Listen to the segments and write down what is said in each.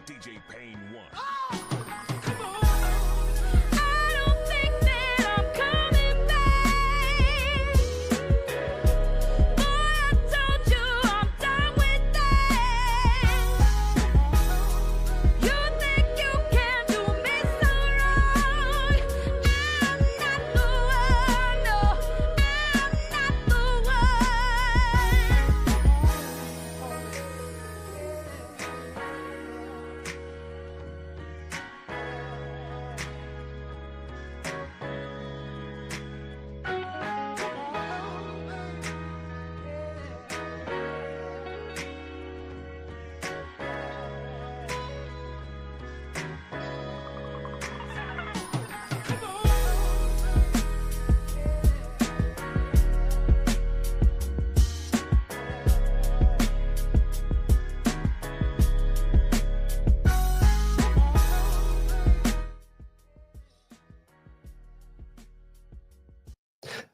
DJ Payne 1.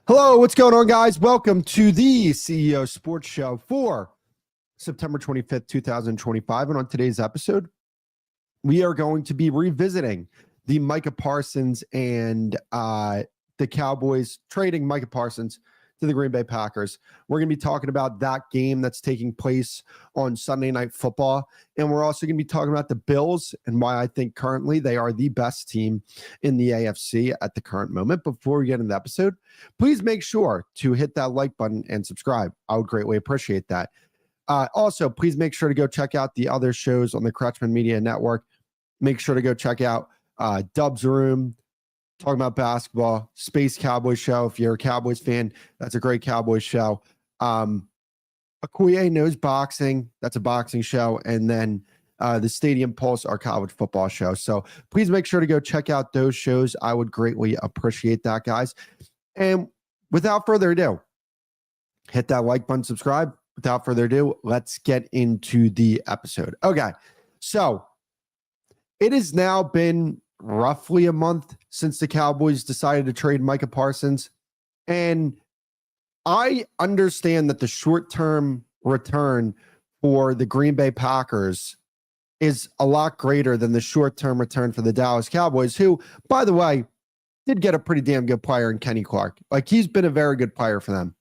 Hello, what's going on, guys? Welcome to the CEO Sports Show for September 25th, 2025. And on today's episode, we are going to be revisiting the Micah Parsons and the Cowboys trading Micah Parsons to the Green Bay Packers. We're going to be talking about that game that's taking place on Sunday Night Football. And we're also going to be talking about the Bills and why I think currently they are the best team in the AFC at the current moment. Before we get into the episode, please make sure to hit that like button and subscribe. I would greatly appreciate that. Also, please make sure to go check out the other shows on the Kretschman Media Network. Make sure to go check out Dub's Room, talking about basketball, Space Cowboys Show. If you're a Cowboys fan, that's a great Cowboys show. Akuye Knows Boxing, that's a boxing show. And then the Stadium Pulse, our college football show. So please make sure to go check out those shows. I would greatly appreciate that, guys. And without further ado, hit that like button, subscribe. Without further ado, let's get into the episode. Okay, so it has now been roughly a month since the Cowboys decided to trade Micah Parsons. And I understand that the short-term return for the Green Bay Packers is a lot greater than the short-term return for the Dallas Cowboys, who, by the way, did get a pretty damn good player in Kenny Clark. Like, he's been a very good player for them.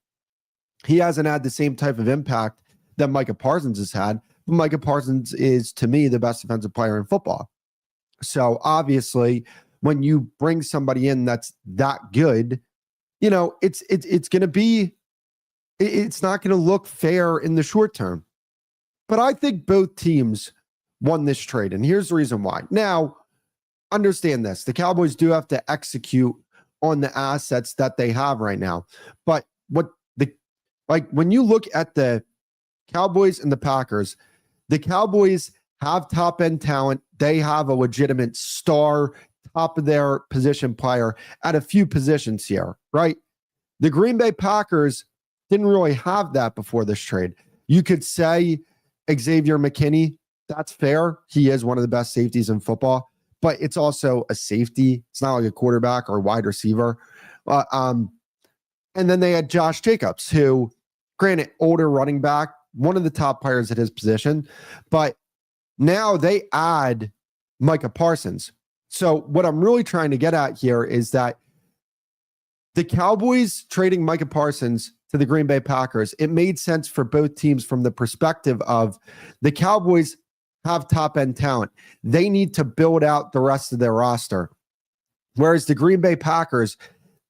He hasn't had the same type of impact that Micah Parsons has had, but Micah Parsons is, to me, the best defensive player in football. So obviously, when you bring somebody in that's that good, you know, it's going to be, it's not going to look fair in the short term. But I think both teams won this trade, and here's the reason why. Now, understand this: the Cowboys do have to execute on the assets that they have right now. But when you look at the Cowboys and the Packers, the Cowboys have top end talent. They have a legitimate star, top of their position player at a few positions here, right? The Green Bay Packers didn't really have that before this trade. You could say Xavier McKinney, that's fair. He is one of the best safeties in football, but it's also a safety. It's not like a quarterback or a wide receiver. And then they had Josh Jacobs, who, granted, older running back, one of the top players at his position, but now they add Micah Parsons. So what I'm really trying to get at here is that the Cowboys trading Micah Parsons to the Green Bay Packers, it made sense for both teams from the perspective of the Cowboys have top-end talent. They need to build out the rest of their roster. Whereas the Green Bay Packers,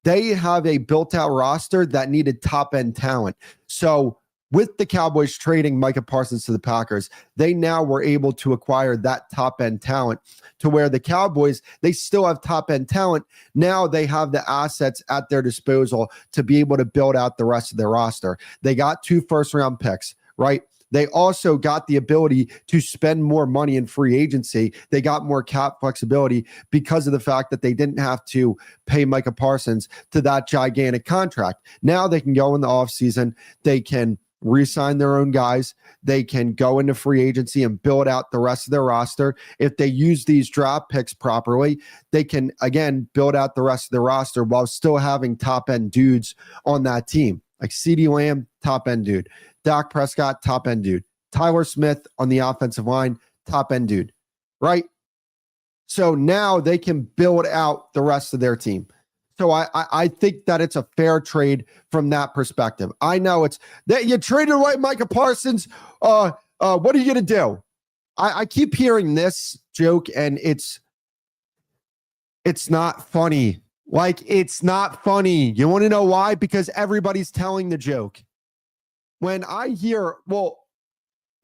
they have a built-out roster that needed top-end talent. So with the Cowboys trading Micah Parsons to the Packers, they now were able to acquire that top-end talent to where the Cowboys, they still have top-end talent. Now they have the assets at their disposal to be able to build out the rest of their roster. They got 2 first-round picks, right? They also got the ability to spend more money in free agency. They got more cap flexibility because of the fact that they didn't have to pay Micah Parsons to that gigantic contract. Now they can go in the offseason. They can re-sign their own guys. They can go into free agency and build out the rest of their roster. If they use these draft picks properly, they can, again, build out the rest of the roster while still having top-end dudes on that team. Like CeeDee Lamb, top-end dude. Dak Prescott, top-end dude. Tyler Smith on the offensive line, top end dude, right? So now they can build out the rest of their team. So I think that it's a fair trade from that perspective. I know it's that you traded away Micah Parsons. What are you going to do? I keep hearing this joke, and it's not funny. Like, it's not funny. You want to know why? Because everybody's telling the joke. When I hear, well,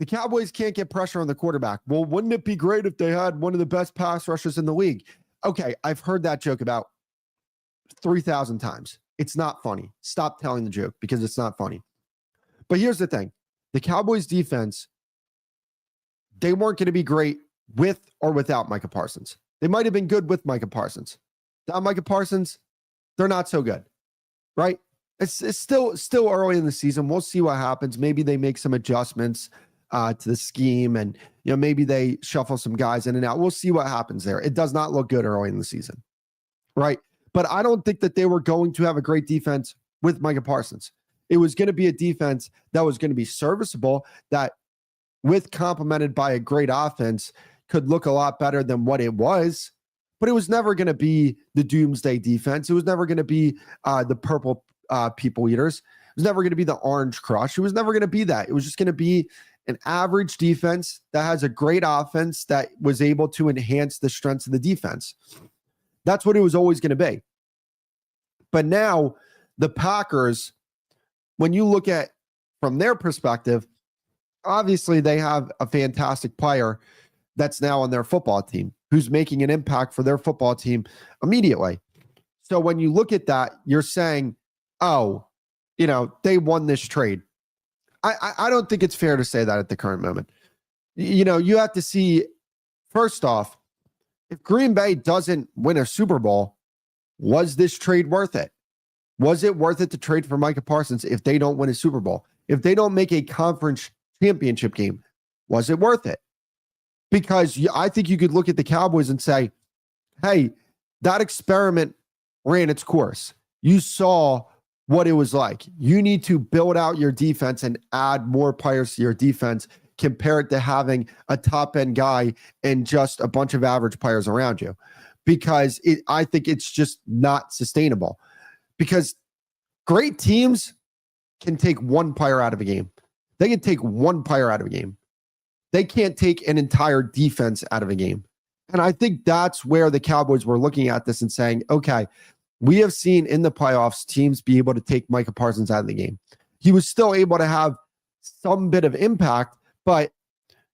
the Cowboys can't get pressure on the quarterback. Well, wouldn't it be great if they had one of the best pass rushers in the league? Okay, I've heard that joke about 3,000 times. It's not funny. Stop telling the joke because it's not funny. But here's the thing. The Cowboys defense, they weren't going to be great with or without Micah Parsons. They might have been good with Micah Parsons. Without Micah Parsons, they're not so good, right? It's still early in the season. We'll see what happens. Maybe they make some adjustments to the scheme, and maybe they shuffle some guys in and out. We'll see what happens there. It does not look good early in the season, right? But I don't think that they were going to have a great defense with Micah Parsons. It was going to be a defense that was going to be serviceable, that with complemented by a great offense could look a lot better than what it was. But it was never going to be the doomsday defense. It was never going to be the purple people eaters. It was never going to be the orange crush. It was never going to be that. It was just going to be an average defense that has a great offense that was able to enhance the strengths of the defense. That's what it was always going to be. But now the Packers, when you look at from their perspective, obviously they have a fantastic player that's now on their football team who's making an impact for their football team immediately. So when you look at that, you're saying, oh, they won this trade. I don't think it's fair to say that at the current moment. You have to see, first off, if Green Bay doesn't win a Super Bowl, was this trade worth it? Was it worth it to trade for Micah Parsons if they don't win a Super Bowl? If they don't make a conference championship game, was it worth it? Because I think you could look at the Cowboys and say, hey, that experiment ran its course. You saw what it was like. You need to build out your defense and add more players to your defense compared to having a top-end guy and just a bunch of average players around you. Because I think it's just not sustainable. Because great teams can take one player out of a game. They can take one player out of a game. They can't take an entire defense out of a game. And I think that's where the Cowboys were looking at this and saying, okay, we have seen in the playoffs teams be able to take Micah Parsons out of the game. He was still able to have some bit of impact, but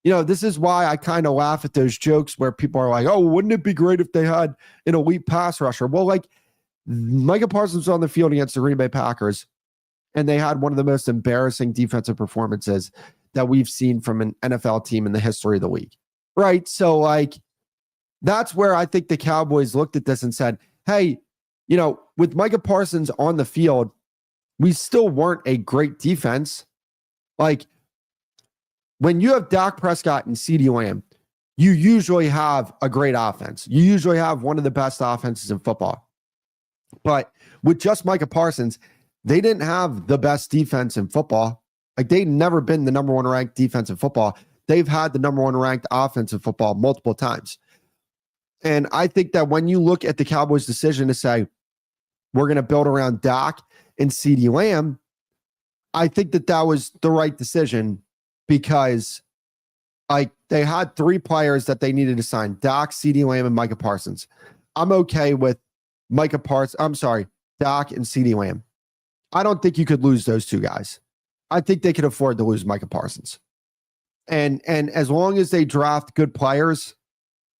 this is why I kind of laugh at those jokes where people are like, oh, wouldn't it be great if they had an elite pass rusher? Well, like Micah Parsons was on the field against the Green Bay Packers, and they had one of the most embarrassing defensive performances that we've seen from an NFL team in the history of the league, right? So, like, that's where I think the Cowboys looked at this and said, hey, with Micah Parsons on the field, we still weren't a great defense. Like, when you have Dak Prescott and CeeDee Lamb, you usually have a great offense. You usually have one of the best offenses in football. But with just Micah Parsons, they didn't have the best defense in football. Like, they've never been the number one ranked defense in football. They've had the number one ranked offense in football multiple times. And I think that when you look at the Cowboys' decision to say, we're going to build around Dak and CeeDee Lamb, I think that that was the right decision because they had three players that they needed to sign: Dak, CeeDee Lamb, and Micah Parsons. I'm okay with Dak and CeeDee Lamb. I don't think you could lose those two guys. I think they could afford to lose Micah Parsons. And as long as they draft good players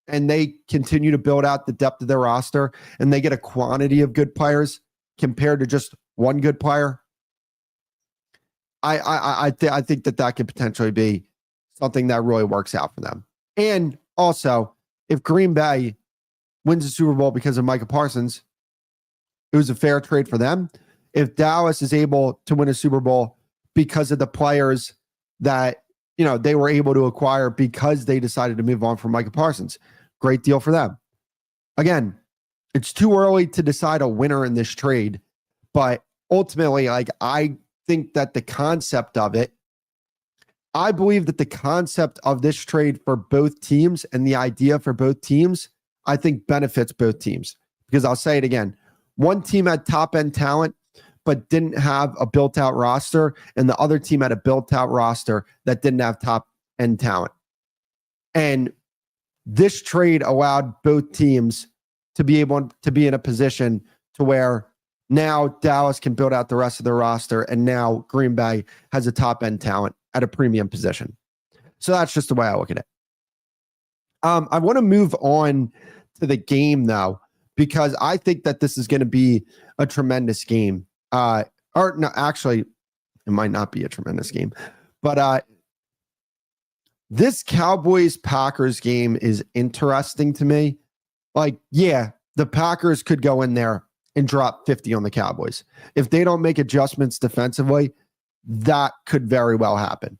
and they continue to build out the depth of their roster and they get a quantity of good players compared to just one good player, I think that could potentially be something that really works out for them. And also, if Green Bay wins the Super Bowl because of Micah Parsons, it was a fair trade for them. If Dallas is able to win a Super Bowl because of the players that they were able to acquire because they decided to move on from Micah Parsons, great deal for them. Again, it's too early to decide a winner in this trade, but ultimately, I think that the concept of it I believe that the concept of this trade for both teams and the idea for both teams, I think benefits both teams. Because I'll say it again, one team had top end talent, but didn't have a built out roster, and the other team had a built out roster that didn't have top end talent. And this trade allowed both teams to be able to be in a position to where now Dallas can build out the rest of their roster, and now Green Bay has a top end talent at a premium position. So that's just the way I look at it. I want to move on to the game though, because I think that this is going to be a tremendous game. Or no, actually, it might not be a tremendous game, but this Cowboys-Packers game is interesting to me. Like, yeah, the Packers could go in there and drop 50 on the Cowboys. If they don't make adjustments defensively, that could very well happen.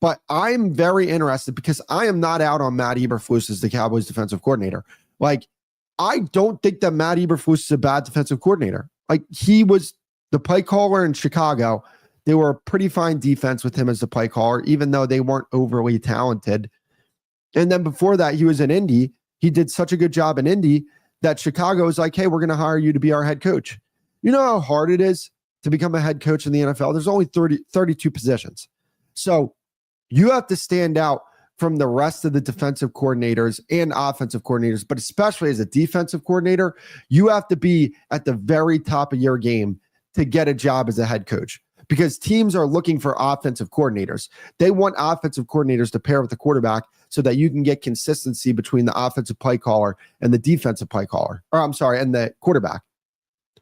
But I'm very interested because I am not out on Matt Eberflus as the Cowboys defensive coordinator. Like, I don't think that Matt Eberflus is a bad defensive coordinator. Like, he was the play caller in Chicago. They were a pretty fine defense with him as the play caller, even though they weren't overly talented. And then before that, he was in Indy. He did such a good job in Indy that Chicago was like, hey, we're going to hire you to be our head coach. You know how hard it is to become a head coach in the NFL? There's only 32 positions. So you have to stand out from the rest of the defensive coordinators and offensive coordinators, but especially as a defensive coordinator, you have to be at the very top of your game to get a job as a head coach, because teams are looking for offensive coordinators. They want offensive coordinators to pair with the quarterback so that you can get consistency between the offensive play caller and the defensive play caller, and the quarterback.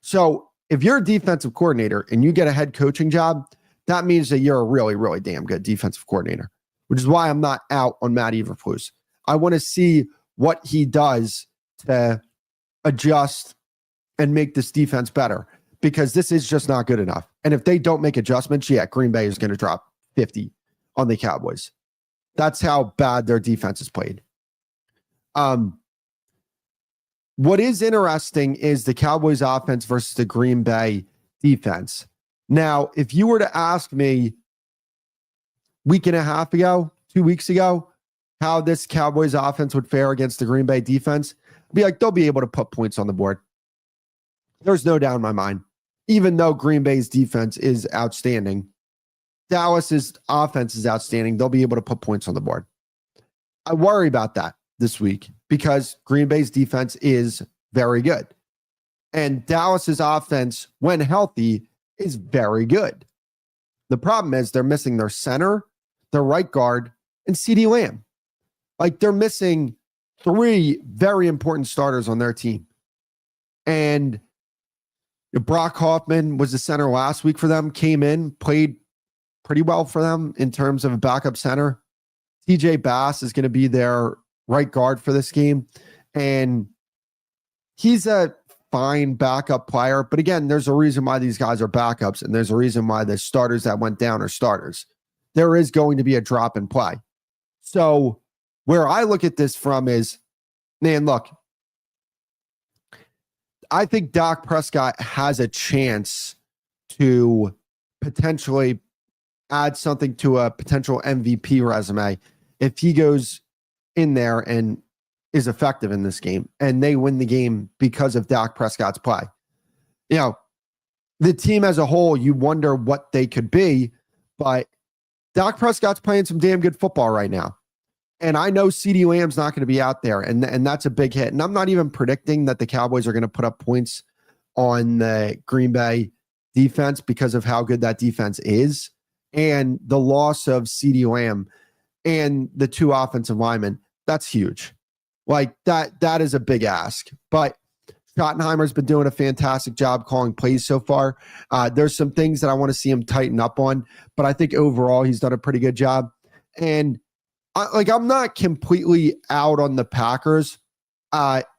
So if you're a defensive coordinator and you get a head coaching job, that means that you're a really, really damn good defensive coordinator, which is why I'm not out on Matt Eberflus. I want to see what he does to adjust and make this defense better, because this is just not good enough. And if they don't make adjustments, yeah, Green Bay is going to drop 50 on the Cowboys. That's how bad their defense is played. What is interesting is the Cowboys offense versus the Green Bay defense. Now, if you were to ask me week and a half ago, 2 weeks ago, how this Cowboys offense would fare against the Green Bay defense, I'd be like, they'll be able to put points on the board. There's no doubt in my mind. Even though Green Bay's defense is outstanding, Dallas's offense is outstanding. They'll be able to put points on the board. I worry about that this week because Green Bay's defense is very good. And Dallas's offense, when healthy, is very good. The problem is they're missing their center, their right guard, and CeeDee Lamb. Like, they're missing three very important starters on their team. And Brock Hoffman was the center last week for them, came in, played pretty well for them in terms of a backup center. TJ Bass is going to be their right guard for this game. And he's a fine backup player. But again, there's a reason why these guys are backups, and there's a reason why the starters that went down are starters. There is going to be a drop in play. So where I look at this from is, man, look, I think Dak Prescott has a chance to potentially add something to a potential MVP resume if he goes in there and is effective in this game and they win the game because of Dak Prescott's play. You know, the team as a whole, you wonder what they could be, but Dak Prescott's playing some damn good football right now. And I know CeeDee Lamb's not going to be out there, and that's a big hit. And I'm not even predicting that the Cowboys are going to put up points on the Green Bay defense because of how good that defense is. And the loss of CeeDee Lamb and the two offensive linemen, that's huge. Like, that is a big ask. But Schottenheimer's been doing a fantastic job calling plays so far. There's some things that I want to see him tighten up on, but I think overall he's done a pretty good job. And I'm not completely out on the Packers.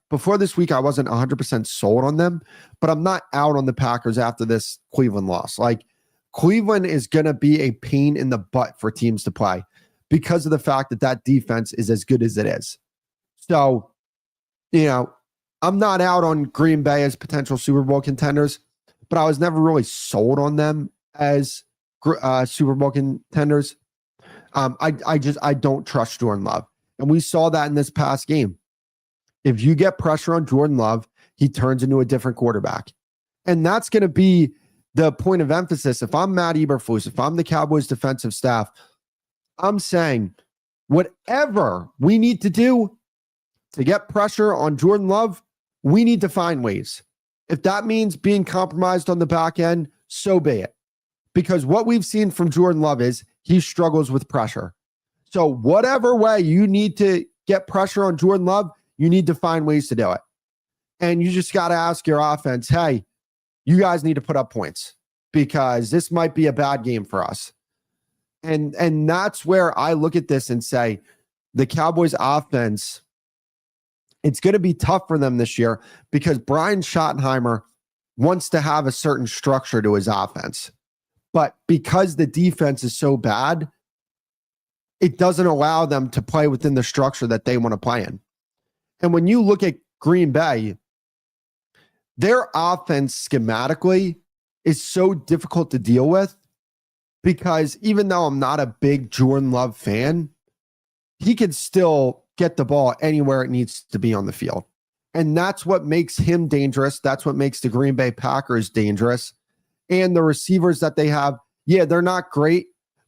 Before this week, I wasn't 100% sold on them, but I'm not out on the Packers after this Cleveland loss. Like, Cleveland is going to be a pain in the butt for teams to play because of the fact that that defense is as good as it is. So, you know, I'm not out on Green Bay as potential Super Bowl contenders, but I was never really sold on them as Super Bowl contenders. I don't trust Jordan Love. And we saw that in this past game. If you get pressure on Jordan Love, he turns into a different quarterback. And that's going to be the point of emphasis. If I'm Matt Eberflus, if I'm the Cowboys defensive staff, I'm saying whatever we need to do to get pressure on Jordan Love, we need to find ways. If that means being compromised on the back end, so be it. Because what we've seen from Jordan Love is he struggles with pressure. So whatever way you need to get pressure on Jordan Love, you need to find ways to do it. And you just got to ask your offense, hey, you guys need to put up points because this might be a bad game for us. And that's where I look at this and say the Cowboys offense, it's going to be tough for them this year because Brian Schottenheimer wants to have a certain structure to his offense. But because the defense is so bad, it doesn't allow them to play within the structure that they want to play in. And when you look at Green Bay, their offense schematically is so difficult to deal with because even though I'm not a big Jordan Love fan, he can still get the ball anywhere it needs to be on the field. And that's what makes him dangerous. That's what makes the Green Bay Packers dangerous. And the receivers that they have, yeah, they're not great,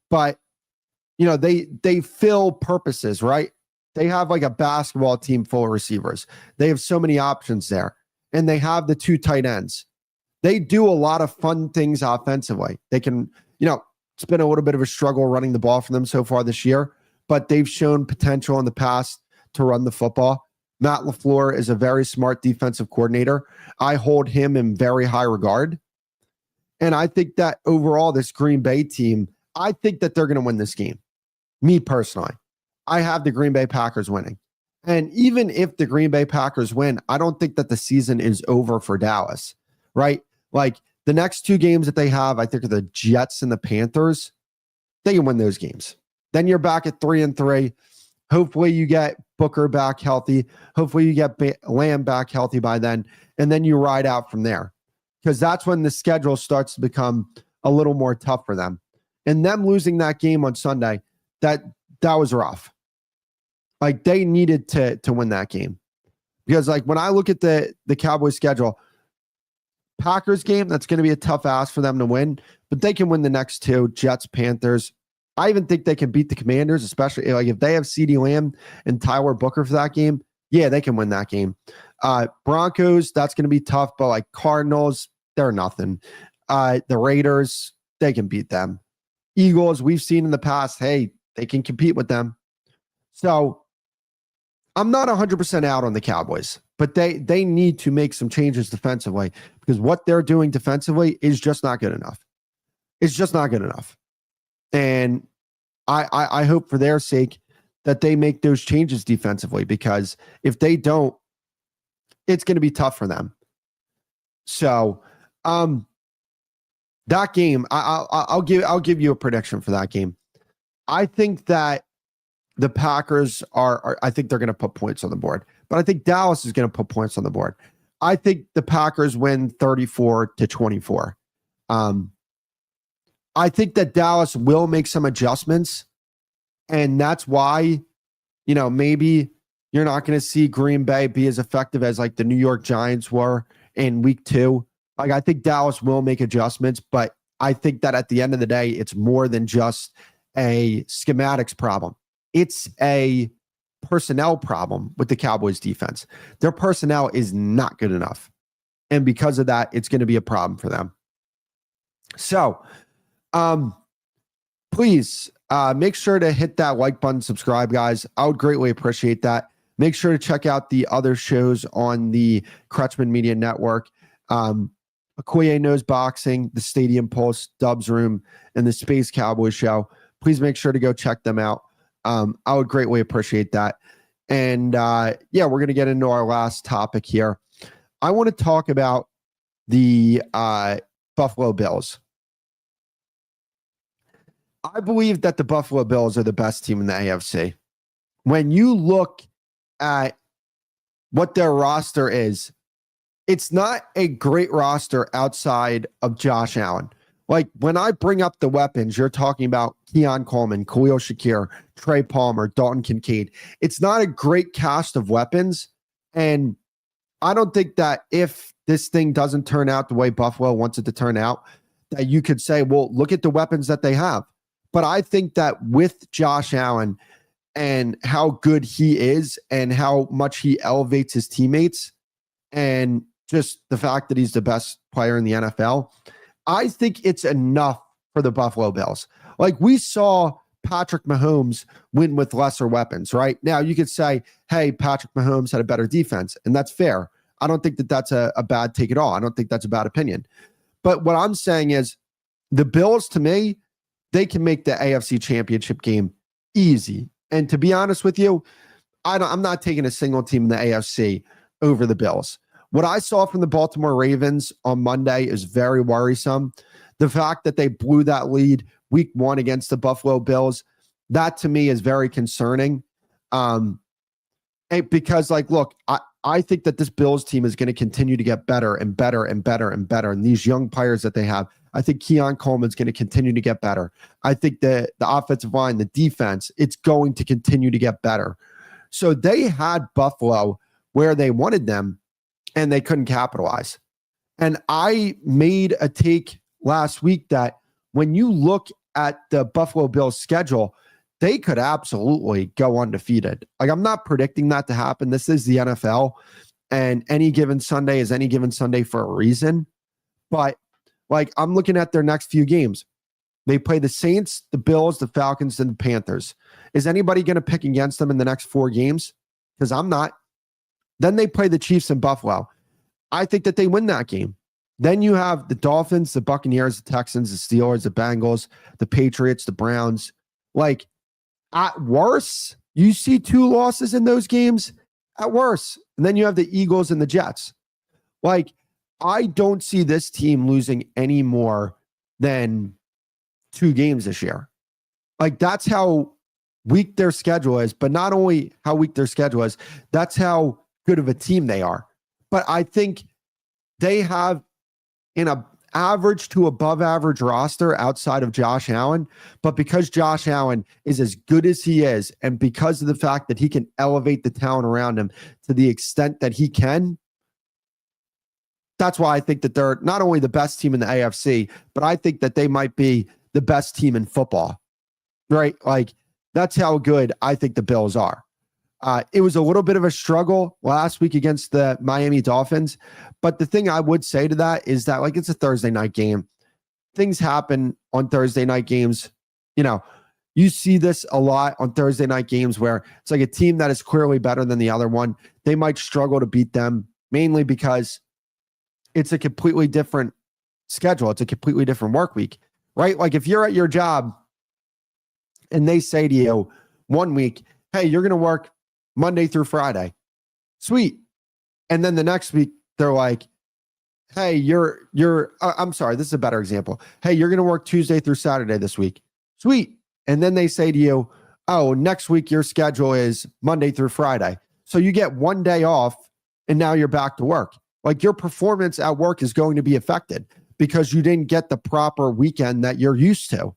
but you know, they fill purposes, right? They have like a basketball team full of receivers. They have so many options there. And they have the two tight ends. They do a lot of fun things offensively. They can, you know, it's been a little bit of a struggle running the ball for them so far this year, but they've shown potential in the past to run the football. Matt LaFleur is a very smart defensive coordinator. I hold him in very high regard. And I think that overall, this Green Bay team, I think that they're going to win this game. Me personally, I have the Green Bay Packers winning. And even if the Green Bay Packers win, I don't think that the season is over for Dallas, right? Like the next two games that they have, I think are the Jets and the Panthers. They can win those games. Then you're back at 3-3. Hopefully you get Booker back healthy. Hopefully you get Lamb back healthy by then. And then you ride out from there. Because that's when the schedule starts to become a little more tough for them. And them losing that game on Sunday, that was rough. Like they needed to win that game. Because like when I look at the Cowboys schedule, Packers game, that's going to be a tough ask for them to win, but they can win the next two, Jets, Panthers. I even think they can beat the Commanders, especially like if they have CeeDee Lamb and Tyler Booker for that game. Yeah, they can win that game. Broncos, that's going to be tough, but like Cardinals, they're nothing. The Raiders, they can beat them. Eagles, we've seen in the past, hey, they can compete with them. So I'm not 100% out on the Cowboys, but they need to make some changes defensively because what they're doing defensively is just not good enough. It's just not good enough. And I hope for their sake that they make those changes defensively because if they don't, it's going to be tough for them. So that game, I'll give you a prediction for that game. I think that the Packers are I think they're going to put points on the board, but I think Dallas is going to put points on the board. I think the Packers win 34-24. I think that Dallas will make some adjustments, and that's why, you know, maybe you're not going to see Green Bay be as effective as like the New York Giants were in week 2. Like I think Dallas will make adjustments, but I think that at the end of the day, it's more than just a schematics problem. It's a personnel problem with the Cowboys defense. Their personnel is not good enough. And because of that, it's going to be a problem for them. So, please make sure to hit that like button, subscribe, guys. I would greatly appreciate that. Make sure to check out the other shows on the Kretschman Media Network. Okoye Knows Boxing, the Stadium Pulse, Dubs Room, and the Space Cowboy Show. Please make sure to go check them out. I would greatly appreciate that. And yeah, we're going to get into our last topic here. I want to talk about the Buffalo Bills. I believe that the Buffalo Bills are the best team in the AFC. When you look at what their roster is, it's not a great roster outside of Josh Allen. Like when I bring up the weapons, you're talking about Keon Coleman, Khalil Shakir, Trey Palmer, Dalton Kincaid. It's not a great cast of weapons. And I don't think that if this thing doesn't turn out the way Buffalo wants it to turn out, that you could say, well, look at the weapons that they have. But I think that with Josh Allen and how good he is and how much he elevates his teammates and just the fact that he's the best player in the NFL, I think it's enough for the Buffalo Bills. Like we saw Patrick Mahomes win with lesser weapons, right? Now you could say, hey, Patrick Mahomes had a better defense, and that's fair. I don't think that that's a bad take at all. I don't think that's a bad opinion. But what I'm saying is the Bills, to me, they can make the AFC Championship game easy. And to be honest with you, I'm not taking a single team in the AFC over the Bills. What I saw from the Baltimore Ravens on Monday is very worrisome. The fact that they blew that lead week 1 against the Buffalo Bills, that to me is very concerning. Because, like, look, I think that this Bills team is going to continue to get better and better and better and better. And these young players that they have, I think Keon Coleman's going to continue to get better. I think the offensive line, the defense, it's going to continue to get better. So they had Buffalo where they wanted them, and they couldn't capitalize. And I made a take last week that when you look at the Buffalo Bills schedule, they could absolutely go undefeated. Like, I'm not predicting that to happen. This is the NFL, and any given Sunday is any given Sunday for a reason. But, like, I'm looking at their next few games. They play the Saints, the Bills, the Falcons, and the Panthers. Is anybody going to pick against them in the next 4 games? Because I'm not. Then they play the Chiefs in Buffalo. I think that they win that game. Then you have the Dolphins, the Buccaneers, the Texans, the Steelers, the Bengals, the Patriots, the Browns. Like, at worst, you see 2 losses in those games at worst. And then you have the Eagles and the Jets. Like, I don't see this team losing any more than 2 games this year. Like, that's how weak their schedule is. But not only how weak their schedule is, that's how good of a team they are. But I think they have an average to above average roster outside of Josh Allen. But because Josh Allen is as good as he is, and because of the fact that he can elevate the talent around him to the extent that he can, that's why I think that they're not only the best team in the AFC, but I think that they might be the best team in football, right? Like, that's how good I think the Bills are. It was a little bit of a struggle last week against the Miami Dolphins. But the thing I would say to that is that, like, it's a Thursday night game. Things happen on Thursday night games. You know, you see this a lot on Thursday night games where it's like a team that is clearly better than the other one. They might struggle to beat them, mainly because it's a completely different schedule. It's a completely different work week, right? Like, if you're at your job and they say to you one week, hey, you're going to work Monday through Friday. Sweet. And then the next week, they're like, hey, I'm sorry, this is a better example. Hey, you're going to work Tuesday through Saturday this week. Sweet. And then they say to you, oh, next week your schedule is Monday through Friday. So you get 1 day off and now you're back to work. Like, your performance at work is going to be affected because you didn't get the proper weekend that you're used to.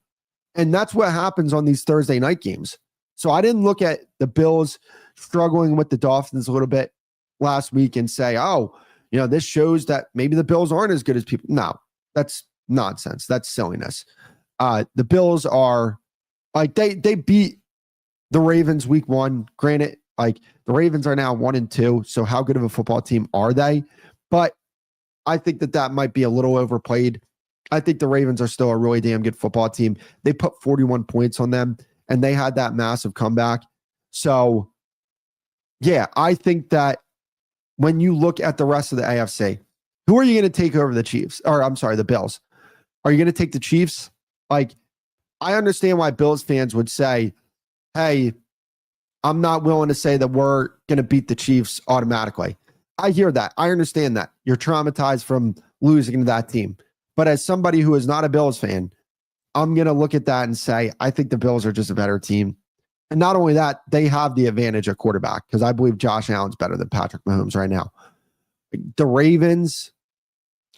And that's what happens on these Thursday night games. So I didn't look at the Bills struggling with the Dolphins a little bit last week and say, oh, you know, this shows that maybe the Bills aren't as good as people. No, that's nonsense. That's silliness. The Bills are like, they beat the Ravens week 1. Granted, like, the Ravens are now 1-2. So how good of a football team are they? But I think that might be a little overplayed. I think the Ravens are still a really damn good football team. They put 41 points on them, and they had that massive comeback. So, yeah, I think that when you look at the rest of the AFC, who are you going to take over the Chiefs? Or, I'm sorry, the Bills. Are you going to take the Chiefs? Like, I understand why Bills fans would say, hey, I'm not willing to say that we're going to beat the Chiefs automatically. I hear that. I understand that. You're traumatized from losing to that team. But as somebody who is not a Bills fan, I'm going to look at that and say, I think the Bills are just a better team. And not only that, they have the advantage at quarterback because I believe Josh Allen's better than Patrick Mahomes right now. The Ravens,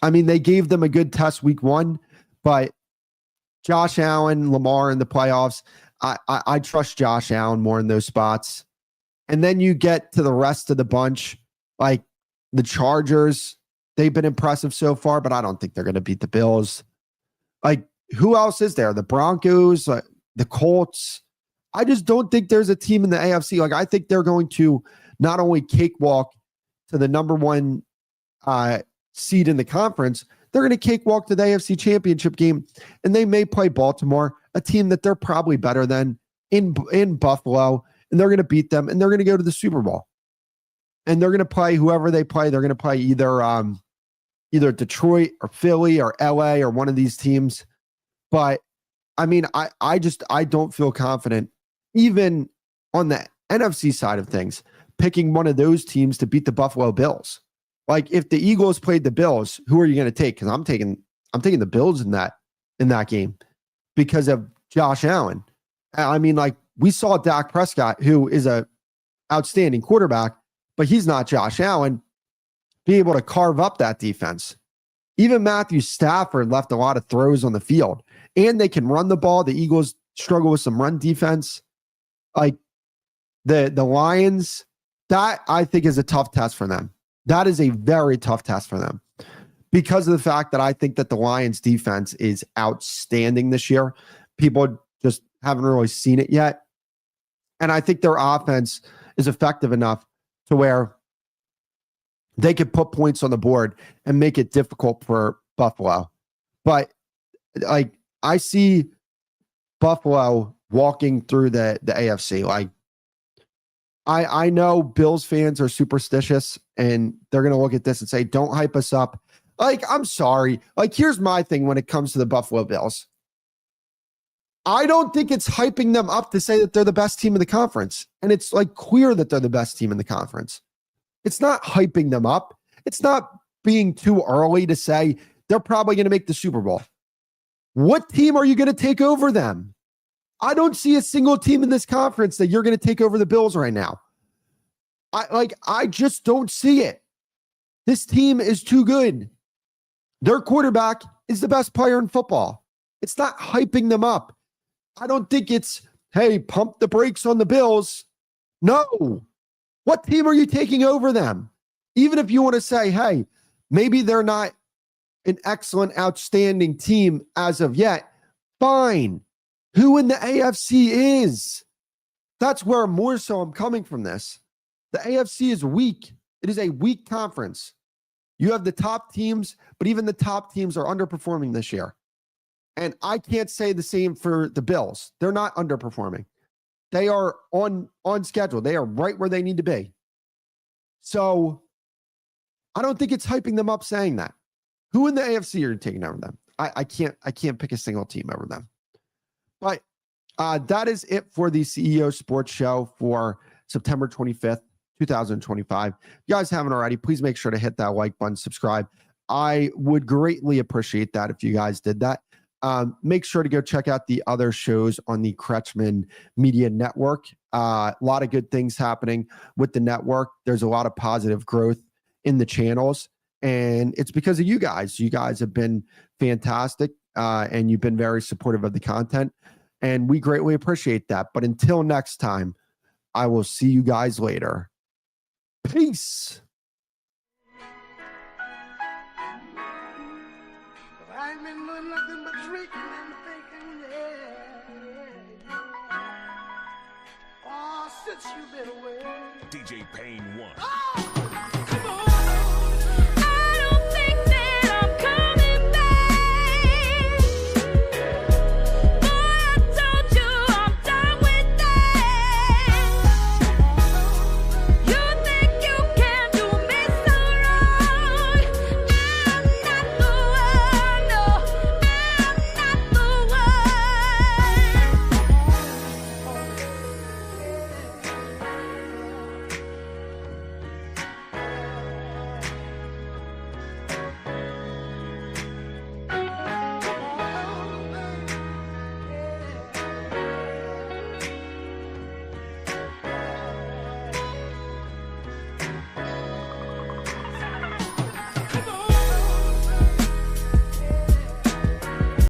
I mean, they gave them a good test week 1, but Josh Allen, Lamar in the playoffs. I trust Josh Allen more in those spots. And then you get to the rest of the bunch, like the Chargers. They've been impressive so far, but I don't think they're going to beat the Bills. Like, who else is there? The Broncos, the Colts. I just don't think there's a team in the AFC. Like, I think they're going to not only cakewalk to the number one seed in the conference, they're going to cakewalk to the AFC Championship game, and they may play Baltimore, a team that they're probably better than in Buffalo, and they're going to beat them, and they're going to go to the Super Bowl. And they're going to play whoever they play. They're going to play either Detroit or Philly or LA or one of these teams. But I mean, I don't feel confident, even on the NFC side of things, picking one of those teams to beat the Buffalo Bills. Like, if the Eagles played the Bills, who are you going to take? Because I'm taking the Bills in that game because of Josh Allen. I mean, like, we saw Dak Prescott, who is a outstanding quarterback, but he's not Josh Allen, be able to carve up that defense. Even Matthew Stafford left a lot of throws on the field, and they can run the ball. The Eagles struggle with some run defense. Like, the Lions, that I think is a tough test for them. That is a very tough test for them because of the fact that I think that the Lions defense is outstanding this year. People just haven't really seen it yet. And I think their offense is effective enough to where they could put points on the board and make it difficult for Buffalo. But like, I see Buffalo walking through the AFC. Like, I know Bills fans are superstitious and they're going to look at this and say, don't hype us up. Like, I'm sorry. Like, here's my thing when it comes to the Buffalo Bills. I don't think it's hyping them up to say that they're the best team in the conference. And it's like clear that they're the best team in the conference. It's not hyping them up. It's not being too early to say they're probably going to make the Super Bowl. What team are you going to take over them? I don't see a single team in this conference that you're going to take over the Bills right now. I just don't see it. This team is too good. Their quarterback is the best player in football. It's not hyping them up. I don't think it's, hey, pump the brakes on the Bills. No. What team are you taking over them? Even if you want to say, hey, maybe they're not an excellent, outstanding team as of yet, fine. Who in the AFC is? That's where more so I'm coming from this. The AFC is weak. It is a weak conference. You have the top teams, but even the top teams are underperforming this year. And I can't say the same for the Bills. They're not underperforming. They are on schedule. They are right where they need to be. So I don't think it's hyping them up saying that. Who in the AFC are you taking over them? I can't pick a single team over them. But that is it for the CEO Sports Show for September 25th, 2025. If you guys haven't already, please make sure to hit that like button, subscribe. I would greatly appreciate that if you guys did that. Make sure to go check out the other shows on the Kretschman Media Network. A lot of good things happening with the network. There's a lot of positive growth in the channels, and it's because of you guys. You guys have been fantastic, and you've been very supportive of the content, and we greatly appreciate that. But until next time, I will see you guys later. Peace. I ain't been doing nothing but drinking and thinking, yeah. Oh, since you've been away. DJ Payne 1. Oh, come on.